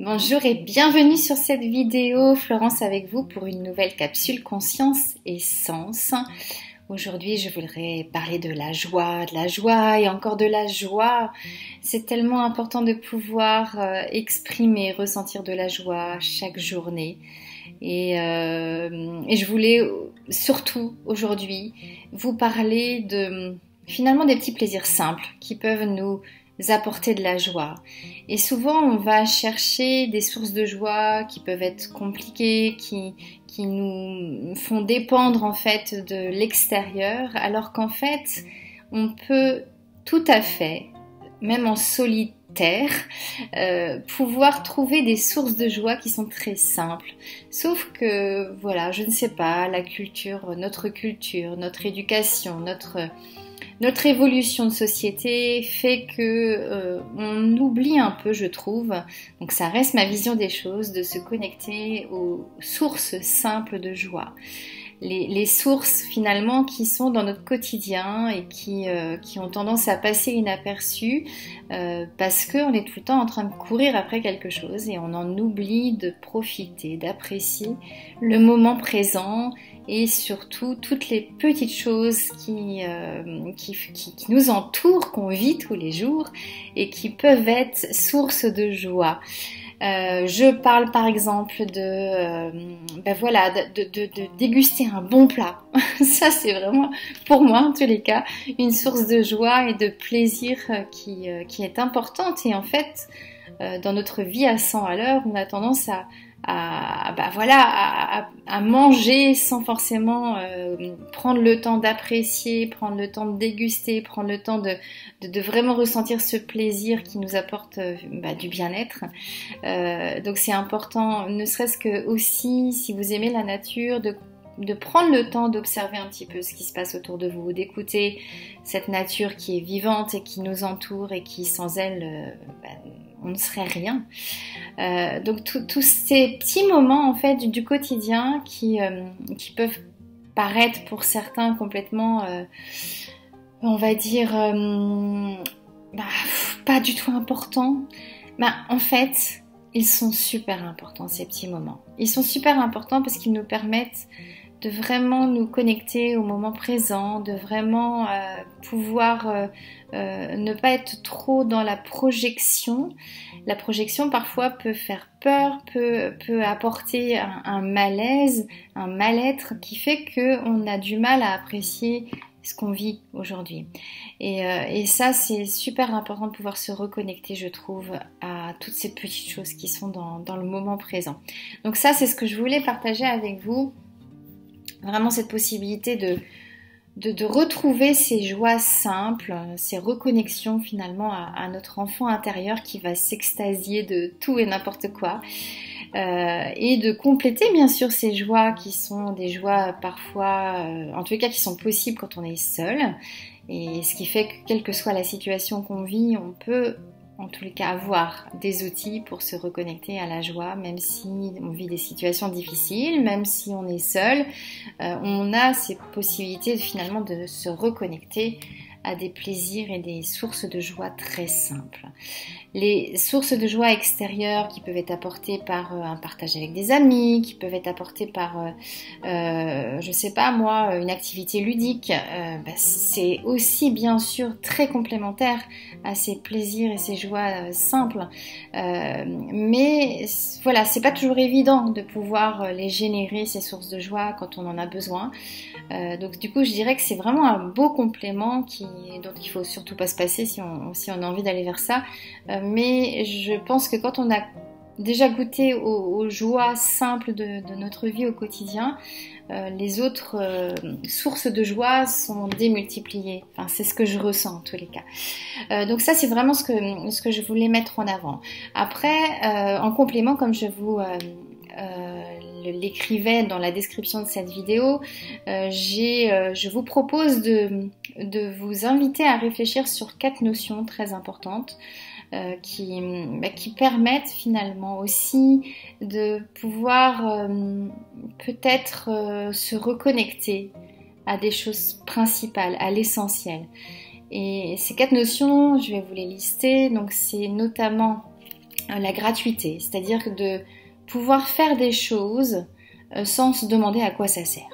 Bonjour et bienvenue sur cette vidéo. Florence avec vous pour une nouvelle capsule Conscience et Sens. Aujourd'hui, je voudrais parler de la joie et encore de la joie. C'est tellement important de pouvoir exprimer, ressentir de la joie chaque journée. Et je voulais surtout aujourd'hui vous parler de finalement des petits plaisirs simples qui peuvent nous apporter de la joie. Et souvent on va chercher des sources de joie qui peuvent être compliquées, qui nous font dépendre en fait de l'extérieur, alors qu'en fait on peut tout à fait, même en solitaire, pouvoir trouver des sources de joie qui sont très simples. Sauf que voilà, je ne sais pas, notre éducation, notre évolution de société fait que on oublie un peu, je trouve, donc ça reste ma vision des choses, de se connecter aux sources simples de joie. Les sources finalement qui sont dans notre quotidien et qui ont tendance à passer inaperçues parce qu'on est tout le temps en train de courir après quelque chose et on en oublie de profiter, d'apprécier le moment présent et surtout toutes les petites choses qui nous entourent, qu'on vit tous les jours et qui peuvent être source de joie. Je parle par exemple de déguster un bon plat. Ça c'est vraiment pour moi en tous les cas une source de joie et de plaisir qui est importante. Et en fait dans notre vie à 100 à l'heure, on a tendance à manger sans forcément prendre le temps d'apprécier, prendre le temps de déguster, prendre le temps de vraiment ressentir ce plaisir qui nous apporte du bien-être. Donc c'est important, ne serait-ce que aussi si vous aimez la nature, de prendre le temps d'observer un petit peu ce qui se passe autour de vous, d'écouter cette nature qui est vivante et qui nous entoure et qui sans elle on ne serait rien. Donc tous ces petits moments en fait du quotidien qui peuvent paraître pour certains complètement on va dire pas du tout importants, en fait ils sont super importants, ces petits moments. Ils sont super importants parce qu'ils nous permettent de vraiment nous connecter au moment présent, de vraiment pouvoir ne pas être trop dans la projection. La projection parfois peut faire peur, peut apporter un malaise, un mal-être qui fait qu'on a du mal à apprécier ce qu'on vit aujourd'hui. Et ça, c'est super important de pouvoir se reconnecter, je trouve, à toutes ces petites choses qui sont dans le moment présent. Donc ça, c'est ce que je voulais partager avec vous. Vraiment cette possibilité de retrouver ces joies simples, ces reconnexions finalement à notre enfant intérieur qui va s'extasier de tout et n'importe quoi. Et de compléter bien sûr ces joies qui sont des joies parfois, en tous les cas qui sont possibles quand on est seul. Et ce qui fait que quelle que soit la situation qu'on vit, on peut en tous les cas avoir des outils pour se reconnecter à la joie, même si on vit des situations difficiles, même si on est seul, on a ces possibilités finalement de se reconnecter à des plaisirs et des sources de joie très simples. Les sources de joie extérieures qui peuvent être apportées par un partage avec des amis, qui peuvent être apportées par, je sais pas moi, une activité ludique, c'est aussi bien sûr très complémentaire à ces plaisirs et ces joies simples. Mais voilà, c'est pas toujours évident de pouvoir les générer, ces sources de joie, quand on en a besoin. Donc du coup, je dirais que c'est vraiment un beau complément dont il faut surtout pas se passer si on a envie d'aller vers ça. Mais je pense que quand on a déjà goûté aux joies simples de notre vie au quotidien, les autres sources de joie sont démultipliées. Enfin, c'est ce que je ressens en tous les cas. Donc ça, c'est vraiment ce que je voulais mettre en avant. Après, en complément, comme je vous l'écrivais dans la description de cette vidéo, je vous propose de vous inviter à réfléchir sur 4 notions très importantes qui permettent finalement aussi de pouvoir peut-être se reconnecter à des choses principales, à l'essentiel. Et ces 4 notions, je vais vous les lister. Donc c'est notamment la gratuité, c'est-à-dire de pouvoir faire des choses sans se demander à quoi ça sert.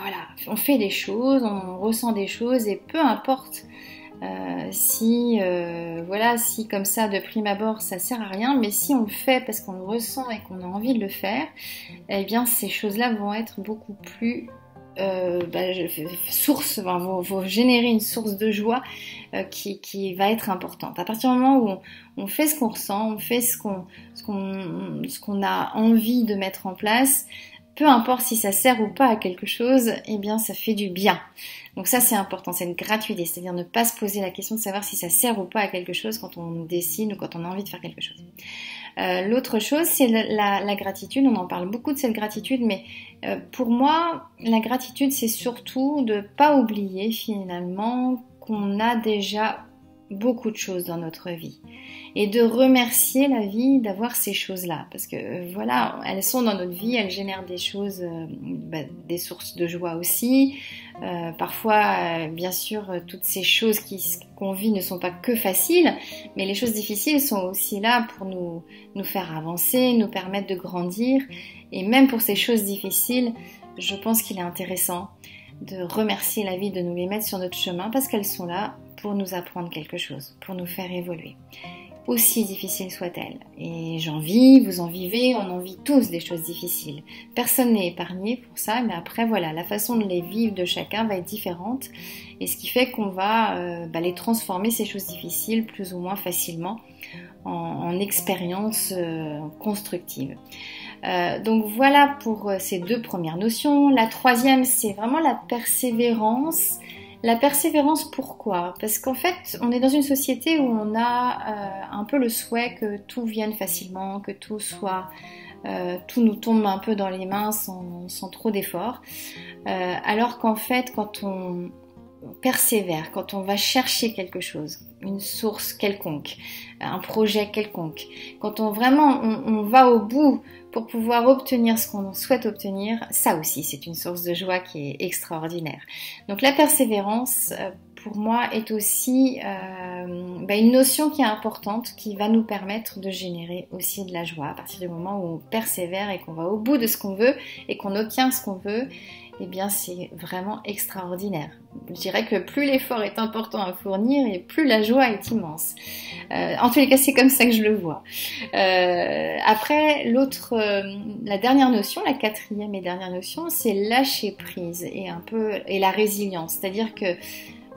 Voilà, on fait des choses, on ressent des choses et peu importe si comme ça de prime abord ça sert à rien, mais si on le fait parce qu'on le ressent et qu'on a envie de le faire, eh bien ces choses-là vont être beaucoup plus vont générer une source de joie qui va être importante. À partir du moment où on fait ce qu'on ressent, on fait ce qu'on a envie de mettre en place, peu importe si ça sert ou pas à quelque chose, eh bien ça fait du bien. Donc ça c'est important, c'est une gratuité, c'est-à-dire ne pas se poser la question de savoir si ça sert ou pas à quelque chose quand on décide ou quand on a envie de faire quelque chose. L'autre chose c'est la gratitude, on en parle beaucoup de cette gratitude, mais pour moi la gratitude c'est surtout de ne pas oublier finalement qu'on a déjà beaucoup de choses dans notre vie et de remercier la vie d'avoir ces choses-là parce que voilà, elles sont dans notre vie, elles génèrent des choses, des sources de joie aussi. Parfois, bien sûr, toutes ces choses qu'on vit ne sont pas que faciles, mais les choses difficiles sont aussi là pour nous faire avancer, nous permettre de grandir. Et même pour ces choses difficiles, je pense qu'il est intéressant de remercier la vie de nous les mettre sur notre chemin parce qu'elles sont là pour nous apprendre quelque chose, pour nous faire évoluer. Aussi difficile soit-elle. Et j'en vis, vous en vivez, on en vit tous des choses difficiles. Personne n'est épargné pour ça, mais après voilà, la façon de les vivre de chacun va être différente. Et ce qui fait qu'on va les transformer, ces choses difficiles, plus ou moins facilement en expériences constructives. Donc voilà pour ces deux premières notions. La troisième, c'est vraiment la persévérance. La persévérance, pourquoi? Parce qu'en fait, on est dans une société où on a un peu le souhait que tout vienne facilement, que tout nous tombe un peu dans les mains sans trop d'efforts. Alors qu'en fait, quand on persévère, quand on va chercher quelque chose, une source quelconque, un projet quelconque, quand on va au bout pour pouvoir obtenir ce qu'on souhaite obtenir, ça aussi c'est une source de joie qui est extraordinaire. Donc la persévérance pour moi est aussi une notion qui est importante, qui va nous permettre de générer aussi de la joie à partir du moment où on persévère et qu'on va au bout de ce qu'on veut et qu'on obtient ce qu'on veut. Eh bien c'est vraiment extraordinaire. Je dirais que plus l'effort est important à fournir et plus la joie est immense. En tous les cas, c'est comme ça que je le vois. Après, la dernière notion, la quatrième et dernière notion, c'est lâcher prise et la résilience. C'est-à-dire que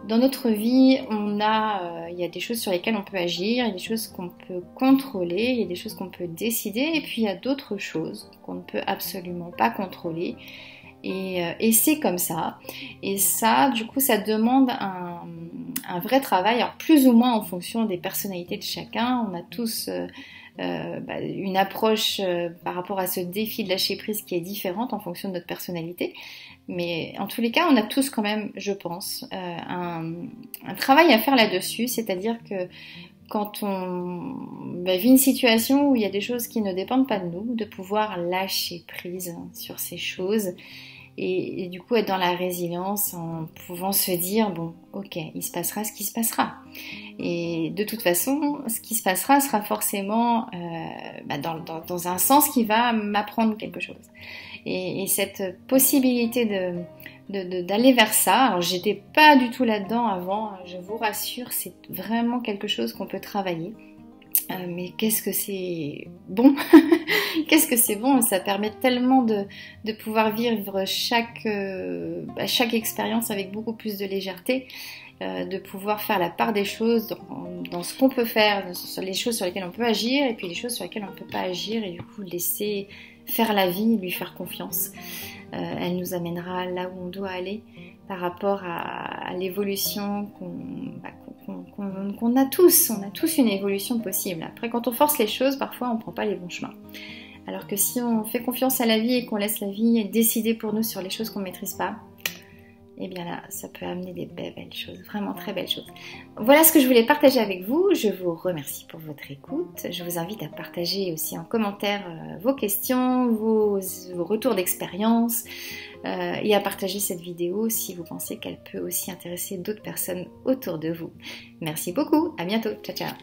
dans notre vie, il y a des choses sur lesquelles on peut agir, il y a des choses qu'on peut contrôler, il y a des choses qu'on peut décider, et puis il y a d'autres choses qu'on ne peut absolument pas contrôler. Et c'est comme ça. Et ça, du coup, ça demande un vrai travail, alors plus ou moins en fonction des personnalités de chacun. On a tous une approche par rapport à ce défi de lâcher prise qui est différente en fonction de notre personnalité. Mais en tous les cas, on a tous quand même, je pense, un travail à faire là-dessus. C'est-à-dire que quand on vit une situation où il y a des choses qui ne dépendent pas de nous, de pouvoir lâcher prise sur ces choses et du coup être dans la résilience en pouvant se dire bon ok, il se passera ce qui se passera et de toute façon ce qui se passera sera forcément dans un sens qui va m'apprendre quelque chose et cette possibilité d'aller vers ça. Alors j'étais pas du tout là-dedans avant, je vous rassure, c'est vraiment quelque chose qu'on peut travailler. Mais qu'est-ce que c'est bon Qu'est-ce que c'est bon. Ça permet tellement de pouvoir vivre chaque expérience avec beaucoup plus de légèreté, de pouvoir faire la part des choses dans ce qu'on peut faire, sur les choses sur lesquelles on peut agir et puis les choses sur lesquelles on ne peut pas agir et du coup laisser faire la vie, lui faire confiance. Elle nous amènera là où on doit aller par rapport à l'évolution qu'on a tous. On a tous une évolution possible. Après, quand on force les choses, parfois on ne prend pas les bons chemins. Alors que si on fait confiance à la vie et qu'on laisse la vie décider pour nous sur les choses qu'on ne maîtrise pas, eh bien là, ça peut amener des belles choses, vraiment très belles choses. Voilà ce que je voulais partager avec vous. Je vous remercie pour votre écoute. Je vous invite à partager aussi en commentaire vos questions, vos retours d'expérience et à partager cette vidéo si vous pensez qu'elle peut aussi intéresser d'autres personnes autour de vous. Merci beaucoup, à bientôt, ciao ciao.